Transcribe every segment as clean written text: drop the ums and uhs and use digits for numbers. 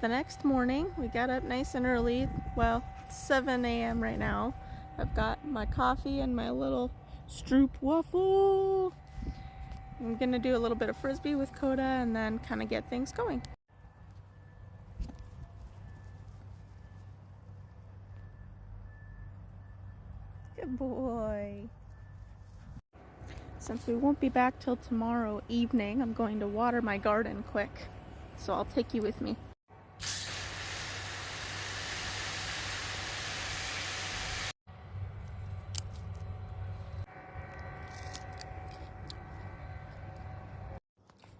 the next morning. We got up nice and early. Well, 7 a.m. right now. I've got my coffee and my little stroop waffle. I'm gonna do a little bit of frisbee with Coda and then kind of get things going. Good boy. Since we won't be back till tomorrow evening, I'm going to water my garden quick. So I'll take you with me.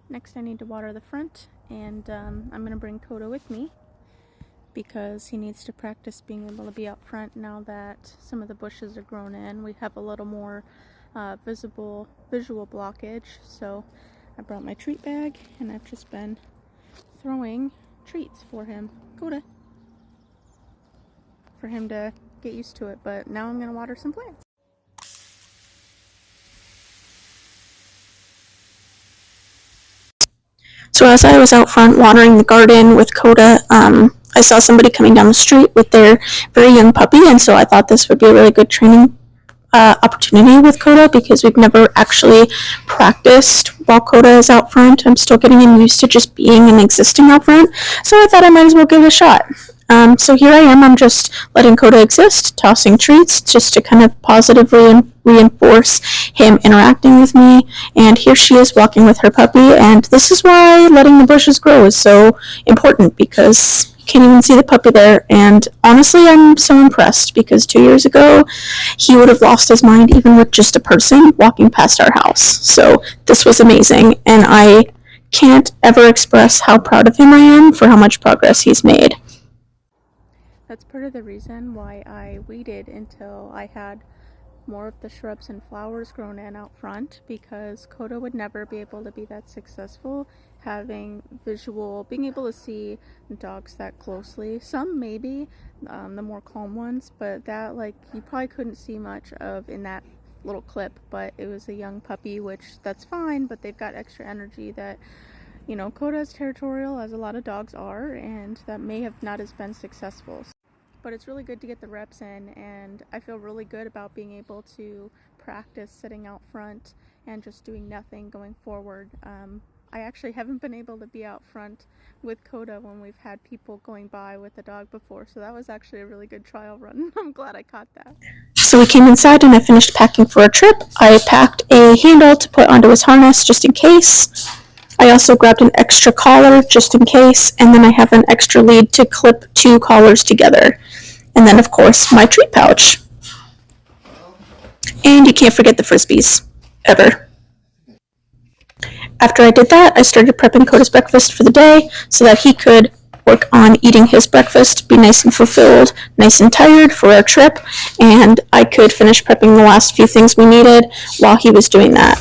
Next I need to water the front, and I'm going to bring Coda with me because he needs to practice being able to be out front now that some of the bushes are grown in. We have a little more visual blockage, so I brought my treat bag and I've just been throwing treats for him. Coda. For him to get used to it, but now I'm going to water some plants. So as I was out front watering the garden with Coda, I saw somebody coming down the street with their very young puppy, and so I thought this would be a really good training opportunity with Coda because we've never actually practiced while Coda is out front. I'm still getting him used to just being and existing out front, so I thought I might as well give it a shot. So here I am, I'm just letting Coda exist, tossing treats just to kind of positively reinforce him interacting with me, and here she is walking with her puppy, and this is why letting the bushes grow is so important because you can't even see the puppy there, and honestly I'm so impressed because 2 years ago he would have lost his mind even with just a person walking past our house. So this was amazing, and I can't ever express how proud of him I am for how much progress he's made. That's part of the reason why I waited until I had more of the shrubs and flowers grown in out front, because Coda would never be able to be that successful being able to see dogs that closely. Some maybe, the more calm ones, but that you probably couldn't see much of in that little clip. But it was a young puppy, which that's fine, but they've got extra energy that, Coda is territorial, as a lot of dogs are, and that may have not as been successful. But it's really good to get the reps in, and I feel really good about being able to practice sitting out front and just doing nothing going forward. I actually haven't been able to be out front with Coda when we've had people going by with the dog before, so that was actually a really good trial run. I'm glad I caught that. So we came inside and I finished packing for a trip. I packed a handle to put onto his harness just in case. I also grabbed an extra collar just in case, and then I have an extra lead to clip 2 collars together. And then, of course, my treat pouch. And you can't forget the frisbees. Ever. After I did that, I started prepping Coda's breakfast for the day so that he could work on eating his breakfast, be nice and fulfilled, nice and tired for our trip, and I could finish prepping the last few things we needed while he was doing that.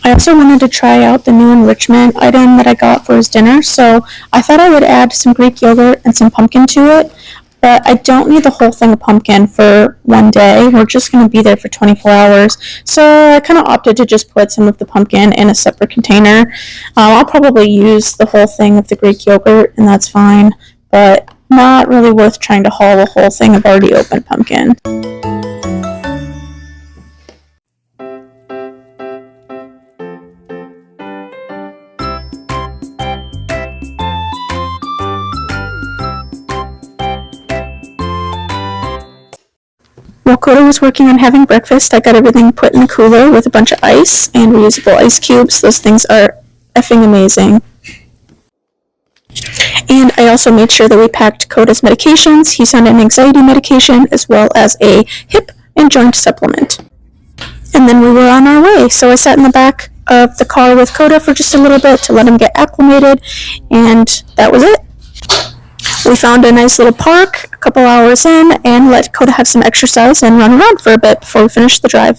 I also wanted to try out the new enrichment item that I got for his dinner, so I thought I would add some Greek yogurt and some pumpkin to it, but I don't need the whole thing of pumpkin for one day. We're just going to be there for 24 hours, so I kind of opted to just put some of the pumpkin in a separate container. I'll probably use the whole thing of the Greek yogurt, and that's fine, but not really worth trying to haul a whole thing of already opened pumpkin. Coda was working on having breakfast, I got everything put in the cooler with a bunch of ice and reusable ice cubes. Those things are effing amazing. And I also made sure that we packed Coda's medications. He's on an anxiety medication as well as a hip and joint supplement. And then we were on our way. So I sat in the back of the car with Coda for just a little bit to let him get acclimated, and that was it. We found a nice little park a couple hours in and let Coda have some exercise and run around for a bit before we finished the drive.